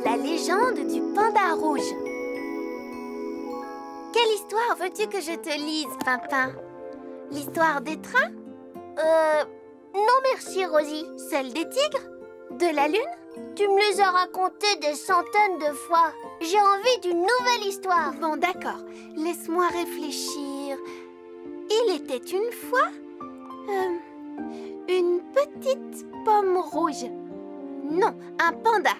La légende du panda rouge. Quelle histoire veux-tu que je te lise, Pimpin? L'histoire des trains? Non merci, Rosie. Celle des tigres? De la lune? Tu me les as racontées des centaines de fois. J'ai envie d'une nouvelle histoire. Bon, d'accord. Laisse-moi réfléchir. Il était une fois une petite pomme rouge. Non, un panda.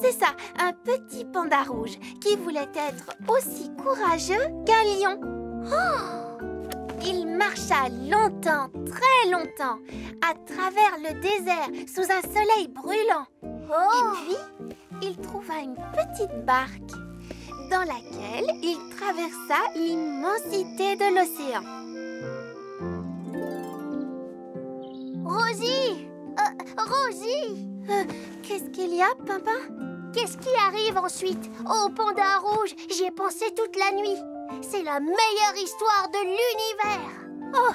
C'est ça, un petit panda rouge qui voulait être aussi courageux qu'un lion. Oh! Il marcha longtemps, très longtemps, à travers le désert sous un soleil brûlant. Oh! Et puis, il trouva une petite barque dans laquelle il traversa l'immensité de l'océan. Rosie! Rosie! Qu'est-ce qu'il y a, Pimpin? Qu'est-ce qui arrive ensuite? Au panda rouge, j'y ai pensé toute la nuit. C'est la meilleure histoire de l'univers. Oh,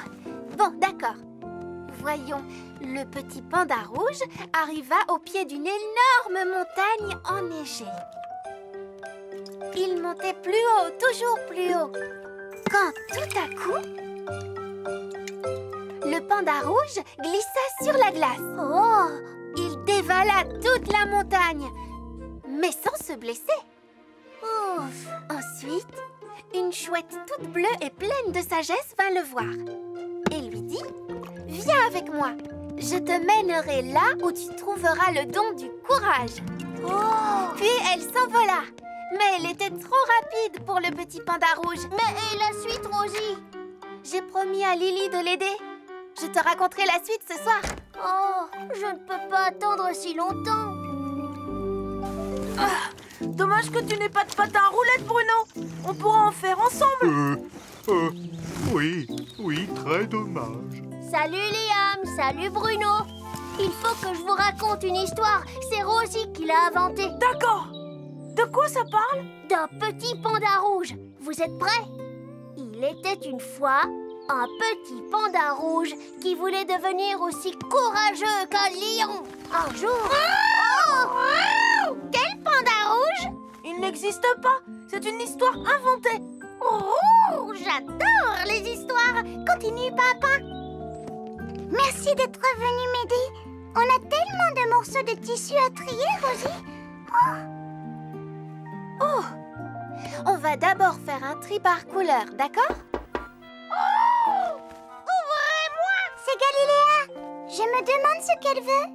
bon, d'accord. Voyons, le petit panda rouge arriva au pied d'une énorme montagne enneigée. Il montait plus haut, toujours plus haut, quand tout à coup, le panda rouge glissa sur la glace. Oh! Il dévala toute la montagne, mais sans se blesser. Ouf! Ensuite, une chouette toute bleue et pleine de sagesse vint le voir et lui dit: « Viens avec moi, je te mènerai là où tu trouveras le don du courage. » Oh! Puis elle s'envola, mais elle était trop rapide pour le petit panda rouge. Mais et la suite, Rosie? J'ai promis à Lily de l'aider. Je te raconterai la suite ce soir. Oh, je ne peux pas attendre si longtemps. Ah, dommage que tu n'aies pas de patin à roulettes, Bruno. On pourra en faire ensemble. Oui, très dommage. Salut Liam, salut Bruno. Il faut que je vous raconte une histoire. C'est Rosie qui l'a inventée. D'accord. De quoi ça parle? D'un petit panda rouge. Vous êtes prêts? Il était une fois un petit panda rouge qui voulait devenir aussi courageux qu'un lion. Un jour... Oh! Quel panda rouge? Il n'existe pas. C'est une histoire inventée. Oh, j'adore les histoires. Continue, Pimpin. Merci d'être venu m'aider. On a tellement de morceaux de tissu à trier, Rosie. Oh! On va d'abord faire un tri par couleur, d'accord? Oh! Ouvrez-moi! C'est Galiléa. Je me demande ce qu'elle veut.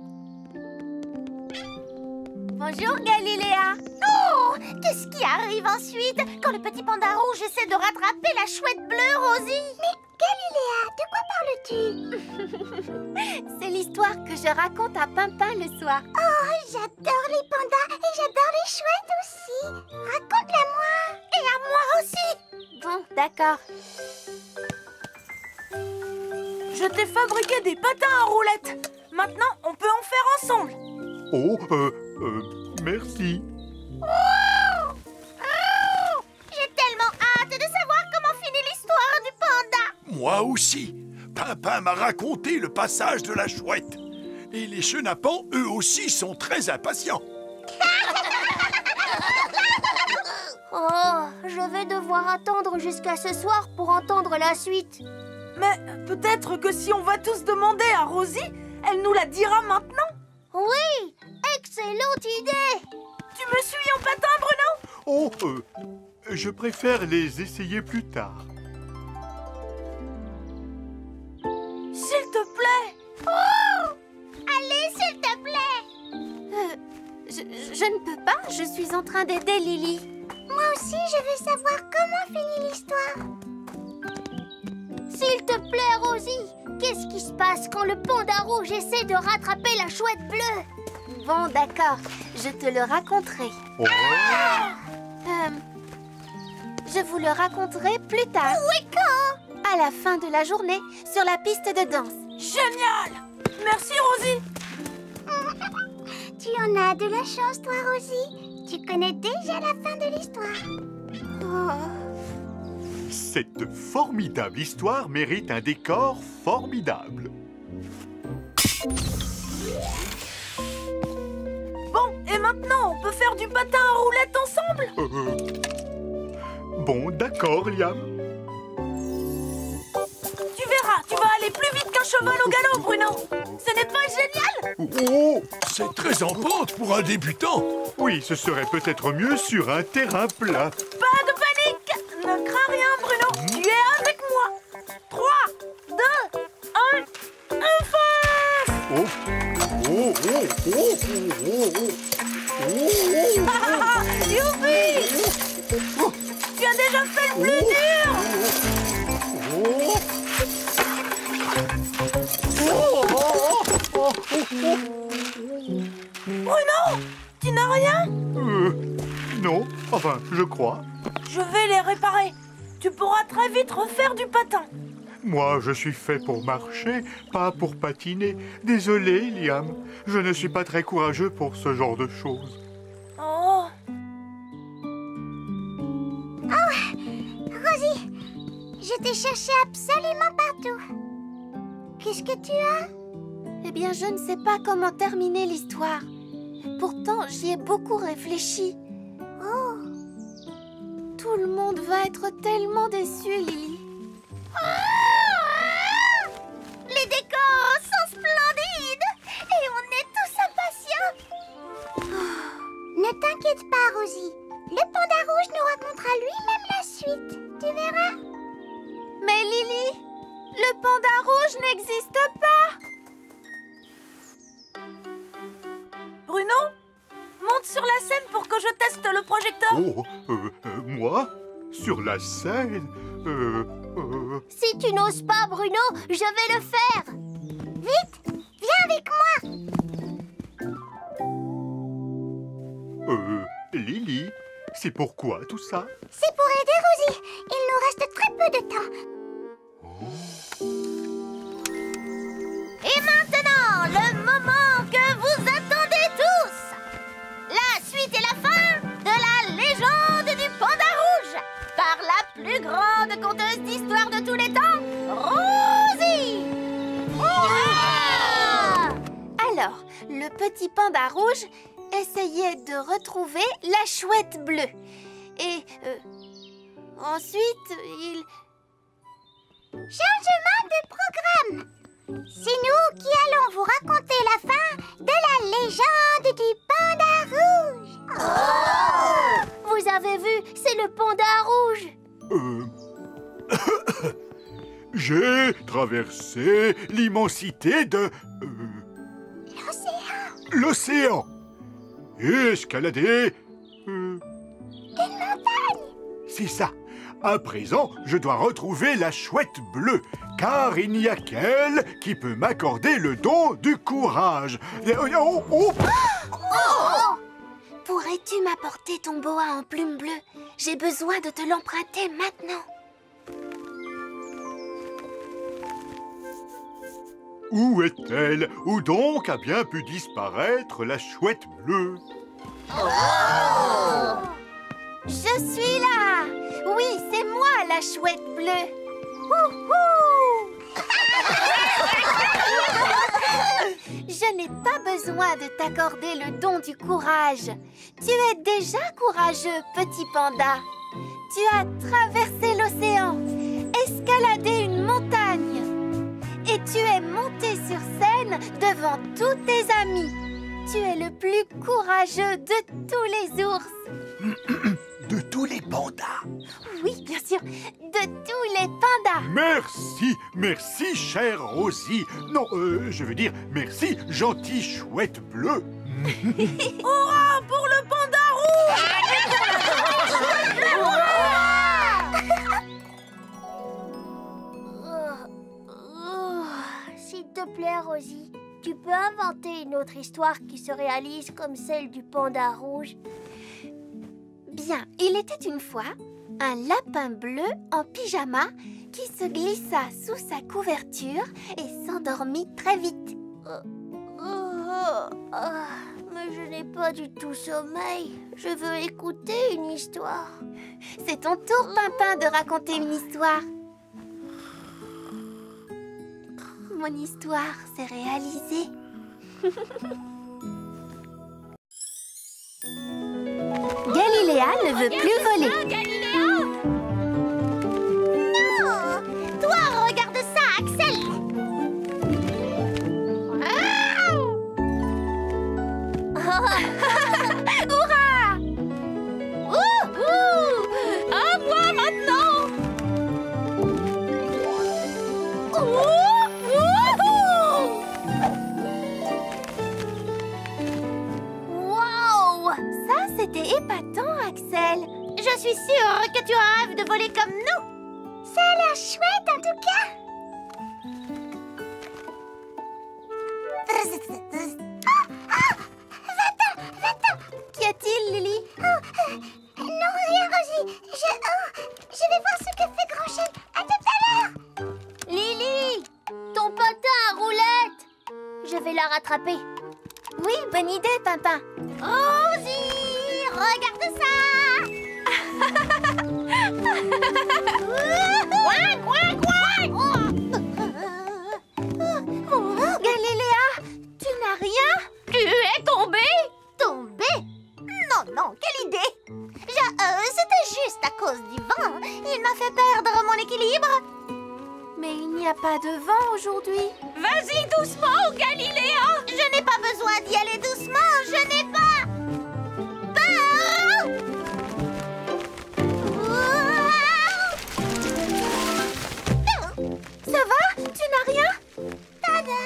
Bonjour, Galiléa. Oh! Qu'est-ce qui arrive ensuite quand le petit panda rouge essaie de rattraper la chouette bleue, Rosie? Mais Galiléa, de quoi parles-tu? C'est l'histoire que je raconte à Pimpin le soir. Oh, j'adore les pandas et j'adore les chouettes aussi. Raconte-la-moi. Et à moi aussi. Bon, d'accord. Je t'ai fabriqué des patins à roulettes. Maintenant, on peut en faire ensemble. Oh, merci. J'ai tellement hâte de savoir comment finit l'histoire du panda. Moi aussi. Pimpin m'a raconté le passage de la chouette. Et les chenapans, eux aussi, sont très impatients. Oh, je vais devoir attendre jusqu'à ce soir pour entendre la suite. Mais peut-être que si on va tous demander à Rosie, elle nous la dira maintenant. Oui, excellente idée. Tu me suis en patin, Bruno? Oh, je préfère les essayer plus tard. S'il te plaît. Oh! Allez, s'il te plaît. Je ne peux pas, je suis en train d'aider Lily. Moi aussi, je veux savoir comment finit l'histoire. S'il te plaît, Rosie, qu'est-ce qui se passe quand le panda rouge essaie de rattraper la chouette bleue? Bon, d'accord, je te le raconterai. Oh. Je vous le raconterai plus tard. Oui, quand? À la fin de la journée, sur la piste de danse. Génial! Merci, Rosie. Tu en as de la chance, toi, Rosie. Tu connais déjà la fin de l'histoire. Oh. Cette formidable histoire mérite un décor formidable. maintenant, on peut faire du patin à roulettes ensemble. Bon, d'accord, Liam. Tu verras, tu vas aller plus vite qu'un cheval au galop, Bruno. Ce n'est pas génial? Oh, c'est très en pente pour un débutant. Oui, ce serait peut-être mieux sur un terrain plat. Pas de panique. Ne crains rien, Bruno. Tu es avec moi. 3, 2, 1, fonce! Oh, oh, oh, oh, oh, oh, Youpi! Tu as déjà fait le plus dur! Bruno, tu n'as rien? non, enfin, je crois. Je vais les réparer. Tu pourras très vite refaire du patin. Moi, je suis fait pour marcher, pas pour patiner. Désolé, Liam. Je ne suis pas très courageux pour ce genre de choses. Oh, Rosie, je t'ai cherché absolument partout. Qu'est-ce que tu as? Eh bien, je ne sais pas comment terminer l'histoire. Pourtant, j'y ai beaucoup réfléchi. Oh, Tout le monde va être tellement déçu, Lily. les décors sont splendides et on est tous impatients. Ne t'inquiète pas, Rosie. Le panda rouge nous racontera lui-même la suite. Tu verras. Mais Lily, le panda rouge n'existe pas. Bruno, monte sur la scène pour que je teste le projecteur. Oh, moi? Sur la scène? Si tu n'oses pas, Bruno, je vais le faire. Vite, viens avec moi. Lily, c'est pourquoi tout ça? C'est pour aider Rosie. Il nous reste très peu de temps. Et maintenant, le moment que vous attendez tous. La suite et la fin de la légende du panda rouge par la plus grande conteuse d'histoire de tous les temps, Rosie. Alors, le petit panda rouge essayait de retrouver la chouette bleue. Et ensuite, il... Changement de programme. C'est nous qui allons vous raconter la fin de la légende du panda rouge. Vous avez vu, c'est le panda rouge. J'ai traversé l'immensité de... l'océan. Escaladé... Une montagne. C'est ça. À présent, je dois retrouver la chouette bleue, car il n'y a qu'elle qui peut m'accorder le don du courage. Pourrais-tu m'apporter ton boa en plume bleue? J'ai besoin de te l'emprunter maintenant. Où est-elle? Où donc a bien pu disparaître la chouette bleue? Je suis là! Oui, c'est moi la chouette bleue. Je n'ai pas besoin de t'accorder le don du courage. Tu es déjà courageux, petit panda. Tu as traversé l'océan, escaladé une montagne et tu es monté sur scène devant tous tes amis. Tu es le plus courageux de tous les ours. De tous les pandas. Oui, bien sûr, de tous les pandas. Merci, merci, chère Rosie. Non, je veux dire, merci, gentille chouette bleue. Hurrah pour le panda rouge! S'il te plaît, Rosie, tu peux inventer une autre histoire qui se réalise comme celle du panda rouge? Bien, il était une fois un lapin bleu en pyjama qui se glissa sous sa couverture et s'endormit très vite. Mais je n'ai pas du tout sommeil. Je veux écouter une histoire. C'est ton tour, Pimpin, de raconter une histoire. Mon histoire, s'est réalisée. Galiléa ne veut plus voler. Non! Toi, regarde ça, Axel! Hurrah! Wouhou! À moi maintenant! Wow! Ça, c'était épatant, Axel. Je suis sûre que tu rêves de voler comme nous. Ça a l'air chouette en tout cas. Qu'y a-t-il, Lily? Non, rien, Rosie. Je vais voir ce que fait Grand-Chêne. À tout à l'heure. Lily, ton patin à roulette. Je vais la rattraper. Oui, bonne idée, Pimpin. Rosie, regarde ça. Galiléa, tu n'as rien? Tu es tombée? Tombée? Non, quelle idée! C'était juste à cause du vent. Il m'a fait perdre mon équilibre. Mais il n'y a pas de vent aujourd'hui. Vas-y doucement, Galiléa! Je n'ai pas besoin d'y aller doucement, je n'ai pas peur! Ça va? Tu n'as rien? Tada!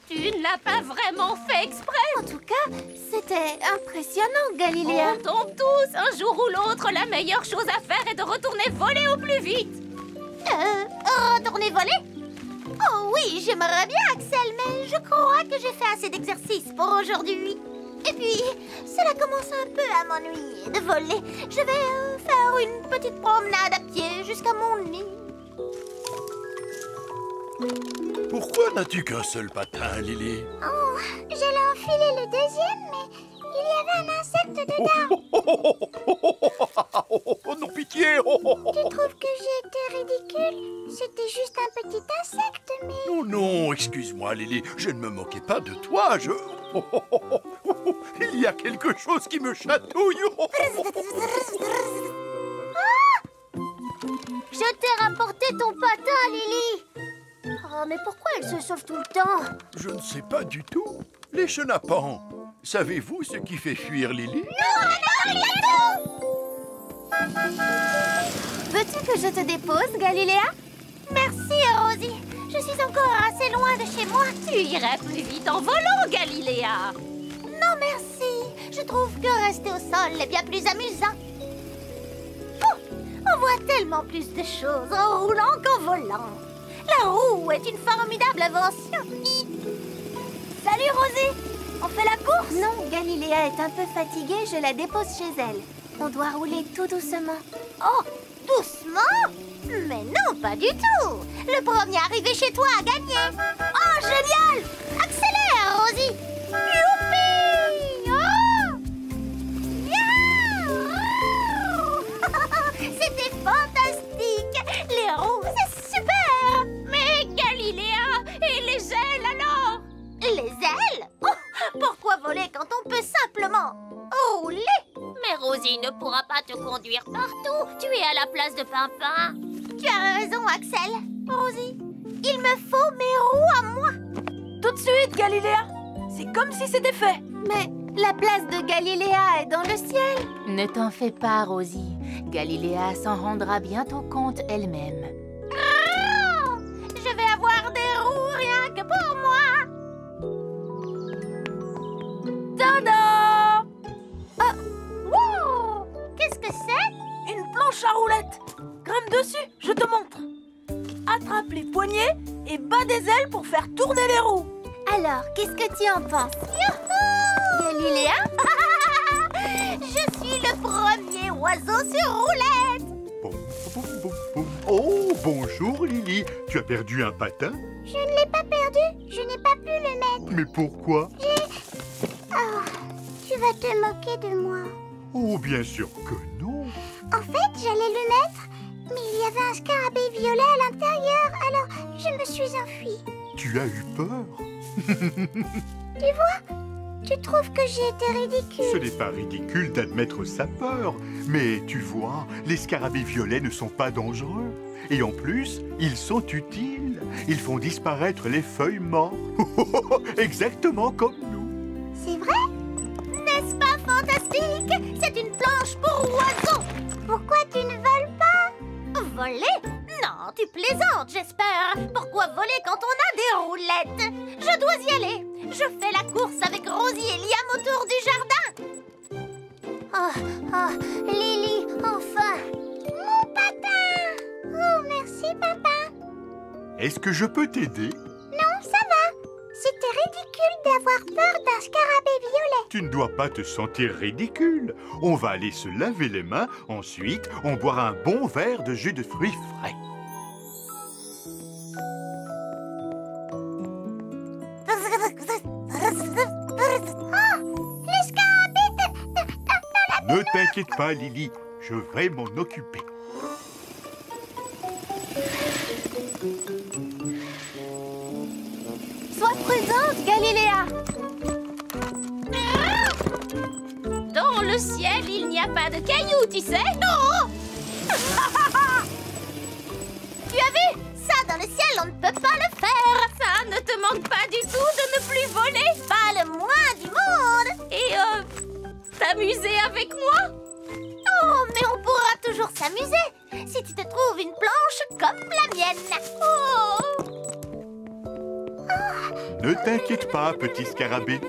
Tu ne l'as pas vraiment fait exprès! En tout cas, c'était impressionnant, Galiléa. On tombe tous, un jour ou l'autre, la meilleure chose à faire est de retourner voler au plus vite. Retourner voler? Oh oui, j'aimerais bien, Axel, mais je crois que j'ai fait assez d'exercice pour aujourd'hui. Et puis, cela commence un peu à m'ennuyer de voler. Je vais faire une petite promenade à pied jusqu'à mon lit. Pourquoi n'as-tu qu'un seul patin, Lily? Oh, j'allais enfiler le deuxième, mais il y avait un insecte dedans. Oh non, pitié! Tu trouves que j'ai été ridicule? C'était juste un petit insecte, mais... Non, excuse-moi, Lily, je ne me moquais pas de toi, il y a quelque chose qui me chatouille. Je t'ai rapporté ton patin, Lily. Oh, mais pourquoi elle se sauve tout le temps? Je ne sais pas du tout. Les chenapans, savez-vous ce qui fait fuir Lily? Veux-tu que je te dépose, Galiléa? Merci, Rosie. Je suis encore assez loin de chez moi. Tu irais plus vite en volant, Galiléa. Non, merci. Je trouve que rester au sol est bien plus amusant. Oh, on voit tellement plus de choses en roulant qu'en volant. La roue est une formidable invention. Salut, Rosie. On fait la course? Non, Galiléa est un peu fatiguée, je la dépose chez elle. On doit rouler tout doucement. Oh, doucement? Mais non, pas du tout. Le premier arrivé chez toi a gagné. Oh, génial! Accélère, Rosie. Youpi! Oh! Yeah! C'était fantastique. Les roues, c'est super. Mais Galiléa, et les ailes alors? Les ailes? Oh, pourquoi voler quand on peut simplement rouler? Mais Rosie ne pourra pas te conduire partout. Tu es à la place de Pimpin. Tu as raison, Axel. Rosie, il me faut mes roues à moi. Tout de suite, Galiléa. C'est comme si c'était fait. Mais la place de Galiléa est dans le ciel. Ne t'en fais pas, Rosie. Galiléa s'en rendra bientôt compte elle-même. Ah! Je vais avoir des roues rien que pour moi. Tada! Wow! Qu'est-ce que c'est? Une planche à roulettes. Grimpe dessus, je te montre. Attrape les poignets et bats des ailes pour faire tourner les roues. Alors, qu'est-ce que tu en penses? Youhou! Galiléa? Je suis le premier oiseau sur roulette. Oh, bonjour Lily. Tu as perdu un patin? Je ne l'ai pas perdu. Je n'ai pas pu le mettre. Mais pourquoi? Oh, tu vas te moquer de moi. Oh, bien sûr que non. En fait, j'allais le mettre, mais il y avait un scarabée violet à l'intérieur, alors je me suis enfuie. Tu as eu peur? Tu vois, Tu trouves que j'ai été ridicule? Ce n'est pas ridicule d'admettre sa peur. Mais tu vois, les scarabées violets ne sont pas dangereux. Et en plus, ils sont utiles. Ils font disparaître les feuilles mortes. Exactement comme nous. C'est vrai? N'est-ce pas fantastique? C'est une planche pour oiseaux. Pourquoi tu ne voles pas? Voler? Non, tu plaisantes, j'espère. Pourquoi voler quand on a des roulettes? Je dois y aller. Je fais la course avec Rosie et Liam autour du jardin. Lily, enfin. Mon patin. Oh, merci, papa. Est-ce que je peux t'aider? Non, ça va. C'était ridicule d'avoir peur d'un scarabée violet. Tu ne dois pas te sentir ridicule. On va aller se laver les mains. Ensuite, on boira un bon verre de jus de fruits frais. Le scarabée Ne t'inquiète pas, Lily. Je vais m'en occuper. Sois prudente, Galiléa. Dans le ciel, il n'y a pas de cailloux, tu sais? Non! Tu as vu? Ça, dans le ciel, on ne peut pas le faire. Ça ne te manque pas du tout de ne plus voler Pas le moins du monde. et t'amuser avec moi? Oh, mais on pourra toujours s'amuser si tu te trouves une planche comme la mienne. Oh. Ne t'inquiète pas, petit scarabée.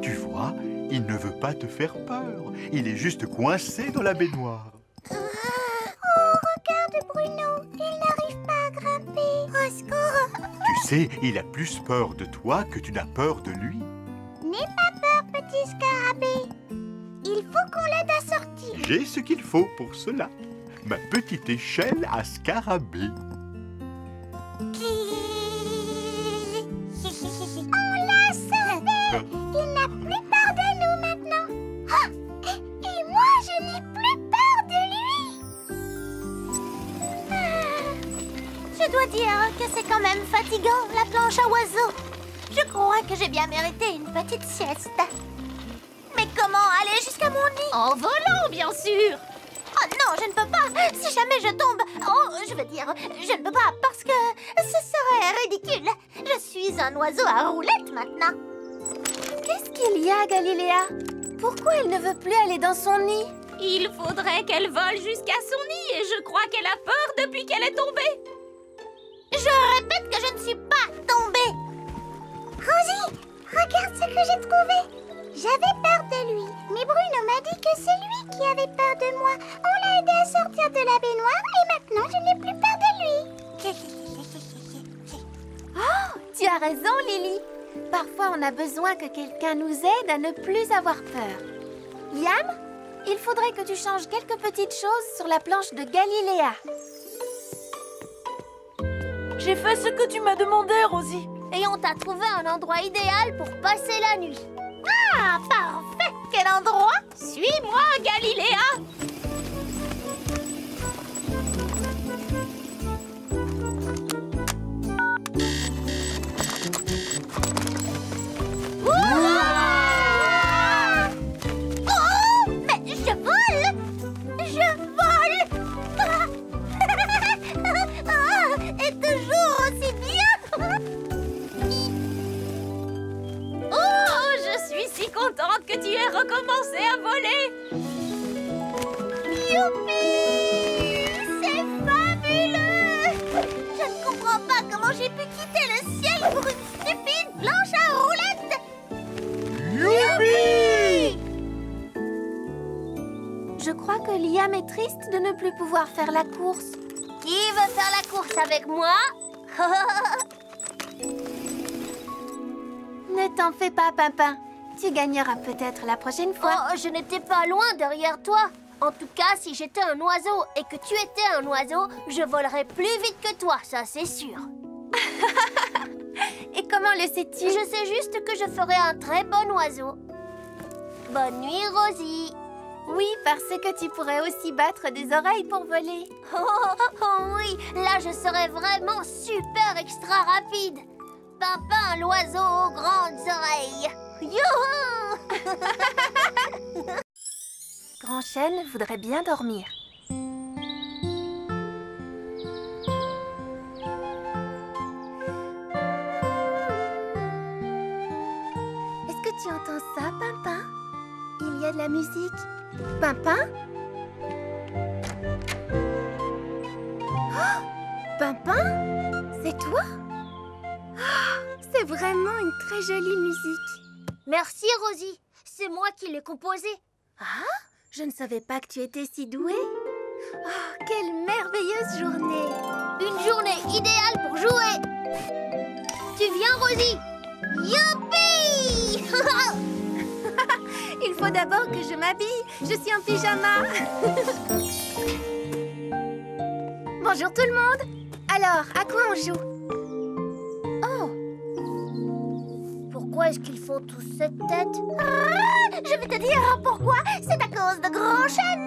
Tu vois, il ne veut pas te faire peur. Il est juste coincé dans la baignoire. Oh, regarde Bruno, il n'arrive pas à grimper. Au secours. Tu sais, il a plus peur de toi que tu n'as peur de lui. N'aie pas peur, petit scarabée. Il faut qu'on l'aide à sortir. J'ai ce qu'il faut pour cela. Ma petite échelle à scarabée. On l'a sauvé. Il n'a plus peur de nous maintenant. Ah, et moi, je n'ai plus peur de lui. Je dois dire que c'est quand même fatigant, la planche à oiseaux. Je crois que j'ai bien mérité une petite sieste. Mais comment aller jusqu'à mon nid? En volant, bien sûr! Oh non, je ne peux pas. Si jamais je tombe... Oh, je veux dire, je ne peux pas parce que ce serait ridicule. Je suis un oiseau à roulettes maintenant. Qu'est-ce qu'il y a, Galiléa? Pourquoi elle ne veut plus aller dans son nid? Il faudrait qu'elle vole jusqu'à son nid et je crois qu'elle a peur depuis qu'elle est tombée. Je répète que je ne suis pas tombée. Rosie, regarde ce que j'ai trouvé. J'avais peur de lui, mais Bruno m'a dit que c'est lui qui avait peur de moi. On l'a aidé à sortir de la baignoire et maintenant je n'ai plus peur de lui. Oh, tu as raison, Lily. Parfois, on a besoin que quelqu'un nous aide à ne plus avoir peur. Liam, il faudrait que tu changes quelques petites choses sur la planche de Galiléa. J'ai fait ce que tu m'as demandé, Rosie. Et on t'a trouvé un endroit idéal pour passer la nuit. Ah, parfait! Quel endroit? Suis-moi, Galiléa! Oh, mais je vole! Je vole! Et toujours aussi bien! Oh, je suis si contente que tu aies recommencé à voler! Youpi! C'est fabuleux! Je ne comprends pas comment j'ai pu quitter le ciel pour une stupide planche à roulettes! Youpi! Je crois que Liam est triste de ne plus pouvoir faire la course. Qui veut faire la course avec moi? Ne t'en fais pas, Pimpin. Tu gagneras peut-être la prochaine fois. Oh, je n'étais pas loin derrière toi. En tout cas, si j'étais un oiseau et que tu étais un oiseau, je volerais plus vite que toi, ça c'est sûr. Et comment le sais-tu? Je sais juste que je ferai un très bon oiseau. Bonne nuit, Rosie. Oui, parce que tu pourrais aussi battre des oreilles pour voler. Oh oui, là je serais vraiment super extra rapide. Pimpin, l'oiseau aux grandes oreilles. Youhou! Grand-Chêne voudrait bien dormir. Est-ce que tu entends ça, Pimpin? Il y a de la musique. Pimpin? Oh, Pimpin? C'est toi? Oh, c'est vraiment une très jolie musique. Merci, Rosie. C'est moi qui l'ai composée. Ah, je ne savais pas que tu étais si douée. Oh, quelle merveilleuse journée. Une journée idéale pour jouer. Tu viens, Rosie? Youpi! Il faut d'abord que je m'habille. Je suis en pyjama. Bonjour tout le monde. Alors, à quoi on joue? Pourquoi est-ce qu'ils font tous cette tête? Je vais te dire pourquoi. C'est à cause de Grand-Chêne.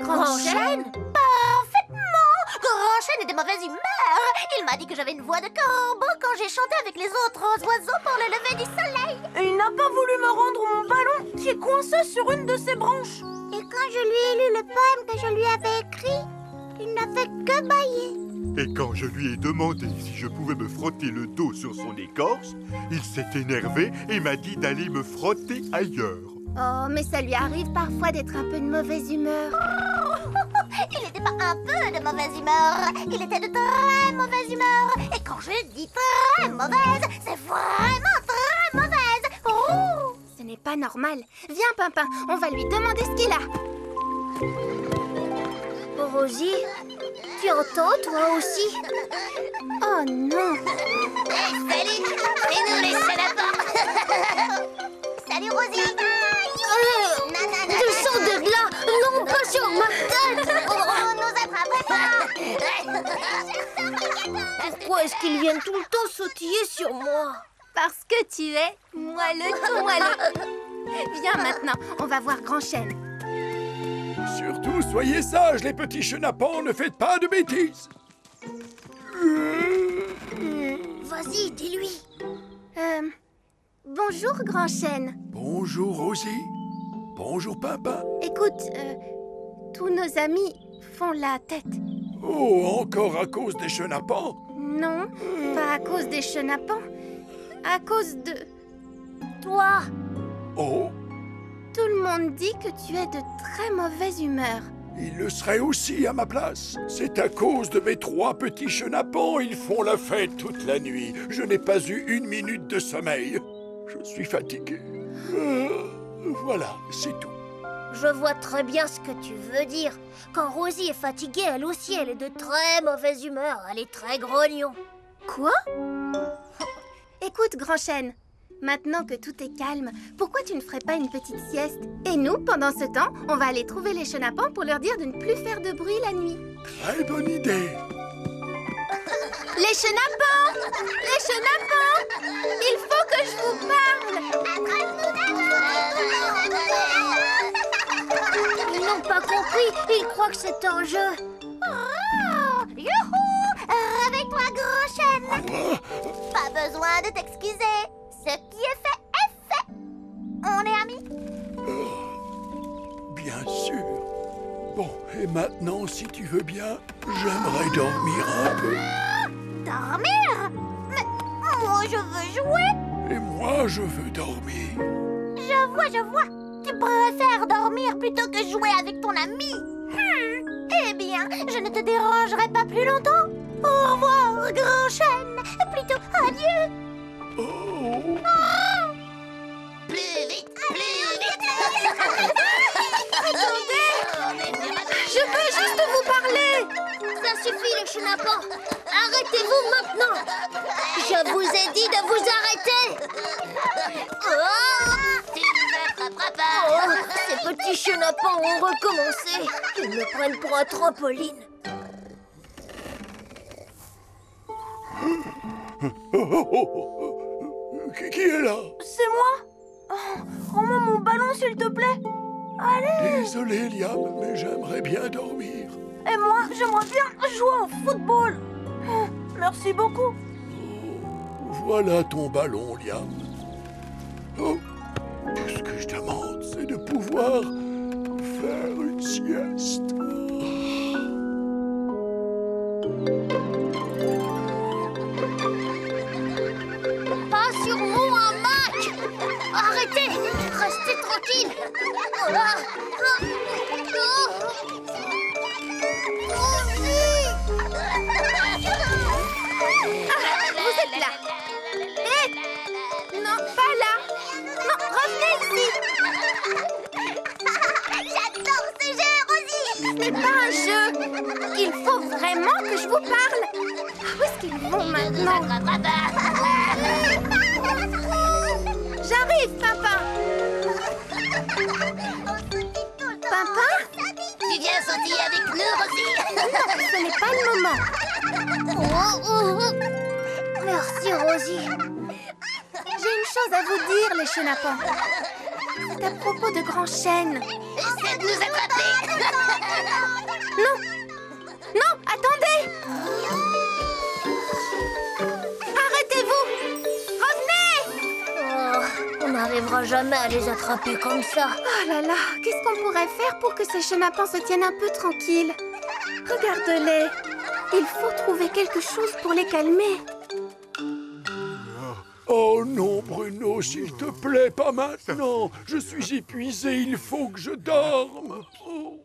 Grand-Chêne? Parfaitement. Grand-Chêne est de mauvaise humeur. Il m'a dit que j'avais une voix de corbeau quand j'ai chanté avec les autres oiseaux pour le lever du soleil. Et il n'a pas voulu me rendre mon ballon qui est coincé sur une de ses branches. Et quand je lui ai lu le poème que je lui avais écrit, il n'a fait que bâiller. Et quand je lui ai demandé si je pouvais me frotter le dos sur son écorce, il s'est énervé et m'a dit d'aller me frotter ailleurs. Oh, mais ça lui arrive parfois d'être un peu de mauvaise humeur. Il n'était pas un peu de mauvaise humeur, il était de très mauvaise humeur. Et quand je dis très mauvaise, c'est vraiment très mauvaise. Oh! Ce n'est pas normal. Viens, Pimpin, on va lui demander ce qu'il a. Rosie, tu entends toi aussi? Oh non. Salut, c'est nous les salapins. Salut Rosie. Descends de là, non pas sur ma tête. On nous attraperait pas. Pourquoi est-ce qu'ils viennent tout le temps sautiller sur moi? Parce que tu es moelleux tout moelleux. Viens maintenant, on va voir Grand-Chêne. Surtout, soyez sages, les petits chenapans, ne faites pas de bêtises. Vas-y, dis-lui. Bonjour Grand-Chêne. Bonjour, Rosie. Bonjour, Pimpin. Écoute, tous nos amis font la tête. Oh, encore à cause des chenapans? Non, pas à cause des chenapans. À cause de... Toi. Oh, Tout le monde dit que tu es de très mauvaise humeur. il le serait aussi à ma place. C'est à cause de mes 3 petits chenapans. Ils font la fête toute la nuit. Je n'ai pas eu 1 minute de sommeil. Je suis fatigué. Voilà, c'est tout. Je vois très bien ce que tu veux dire. Quand Rosie est fatiguée, elle aussi, elle est de très mauvaise humeur. Elle est très grognon. Quoi? Écoute, Grand-Chêne, maintenant que tout est calme, pourquoi tu ne ferais pas une petite sieste? Et nous, pendant ce temps, on va aller trouver les chenapans pour leur dire de ne plus faire de bruit la nuit. Très bonne idée. Les chenapans! Les chenapans! Il faut que je vous parle! Ils n'ont pas compris. Ils croient que c'est un jeu. Oh, youhou! Réveille-toi, Grand-Chêne. Pas besoin de t'excuser. Ce qui est fait. On est amis? Bien sûr. Bon, et maintenant, si tu veux bien, j'aimerais dormir un peu. Dormir? Mais moi, je veux jouer. Et moi, je veux dormir. Je vois. Tu préfères dormir plutôt que jouer avec ton ami. Eh bien, je ne te dérangerai pas plus longtemps. Au revoir, Grand-Chêne. Plutôt adieu. Oh. Plus vite. Je veux juste vous parler! Ça suffit, les chenapans. Arrêtez-vous maintenant. Je vous ai dit de vous arrêter. Tu ne m'attraperas pas. Ces petits chenapans ont recommencé. Ils me prennent pour un trampoline. Qui est là? C'est moi. Oh, rends-moi mon ballon, s'il te plaît. Allez. Désolé, Liam, mais j'aimerais bien dormir. Et moi, j'aimerais bien jouer au football. Oh, merci beaucoup. Voilà ton ballon, Liam. Oh, tout ce que je demande, c'est de pouvoir faire une sieste. Pas sur moi, Mac! Arrêtez! Restez tranquille! Vous êtes là. Non, pas là. Non, revenez ici. J'adore ce jeu, Rosie! Ce n'est pas un jeu. Il faut vraiment que je vous parle. Où est-ce qu'ils vont maintenant? J'arrive, Pimpin. Pimpin? Tu viens sautiller avec nous, Rosie? Non, ce n'est pas le moment. Merci, Rosie. J'ai une chose à vous dire, les chenapans. C'est à propos de Grand Chêne. Essaie de nous attraper! Non! Non, attendez! Arrêtez-vous! Revenez! Oh, on n'arrivera jamais à les attraper comme ça. Oh là là, qu'est-ce qu'on pourrait faire pour que ces chenapans se tiennent un peu tranquilles? Regarde-les. Il faut trouver quelque chose pour les calmer. Oh non, Bruno, s'il te plaît, pas maintenant. Je suis épuisé, il faut que je dorme. Oh.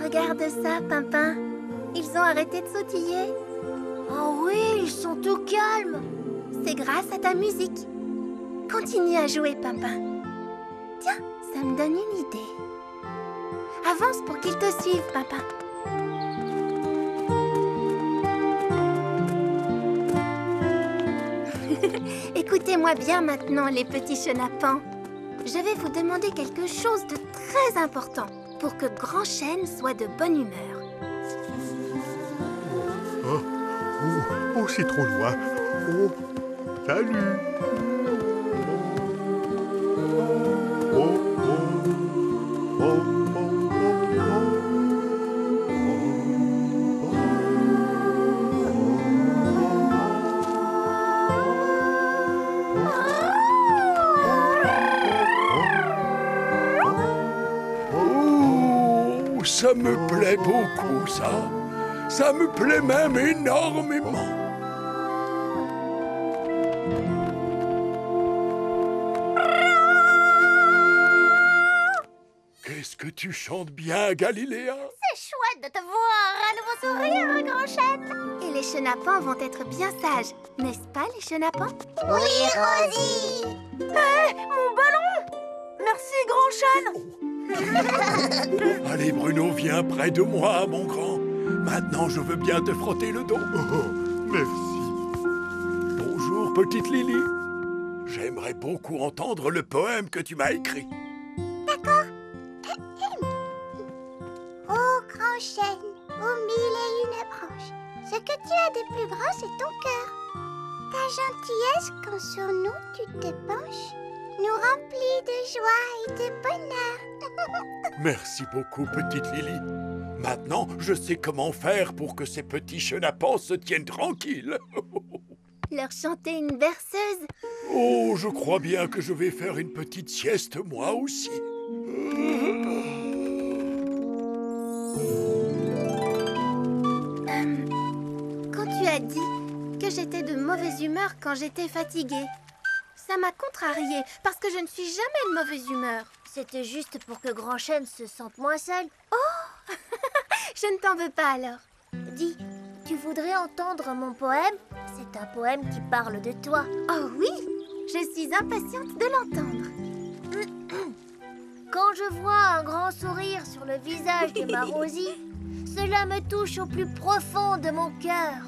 Regarde ça, Pimpin. Ils ont arrêté de sautiller. Oh oui, ils sont tout calmes. C'est grâce à ta musique. Continue à jouer, Pimpin. Tiens, ça me donne une idée. Avance pour qu'ils te suivent, Pimpin. Écoutez-moi bien maintenant, les petits chenapans. Je vais vous demander quelque chose de très important pour que Grand Chêne soit de bonne humeur. Oh, c'est trop loin. Oh, salut. Oh, oh, oh, oh, Oh, ça me plaît beaucoup, ça. Ça me plaît même énormément. Qu'est-ce que tu chantes bien, Galiléa? C'est chouette de te voir à nouveau sourire, Grand Chêne. Et les chenapans vont être bien sages, n'est-ce pas, les chenapans? Oui, Rosie. Mon ballon! Merci, Grand Chêne! Allez, Bruno, viens près de moi, mon grand. Maintenant, je veux bien te frotter le dos. oh, merci. Bonjour, petite Lily. J'aimerais beaucoup entendre le poème que tu m'as écrit. Oh, Grand Chêne, aux mille et une branches, ce que tu as de plus grand, c'est ton cœur. Ta gentillesse, quand sur nous tu te penches, nous remplit de joie et de bonheur. Merci beaucoup, petite Lily. Maintenant, je sais comment faire pour que ces petits chenapans se tiennent tranquilles. Leur chanter une berceuse? Oh, je crois bien que je vais faire une petite sieste moi aussi. Quand tu as dit que j'étais de mauvaise humeur quand j'étais fatiguée, ça m'a contrariée parce que je ne suis jamais de mauvaise humeur. C'était juste pour que Grand Chêne se sente moins seul. Je ne t'en veux pas alors. Dis, tu voudrais entendre mon poème? C'est un poème qui parle de toi. Oh oui, je suis impatiente de l'entendre. Quand je vois un grand sourire sur le visage de ma Rosie, cela me touche au plus profond de mon cœur.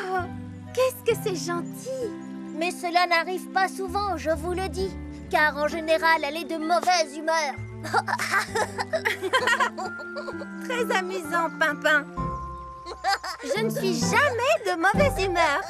Oh, qu'est-ce que c'est gentil! Mais cela n'arrive pas souvent, je vous le dis, car en général, elle est de mauvaise humeur. Très amusant, Pimpin. Je ne suis jamais de mauvaise humeur.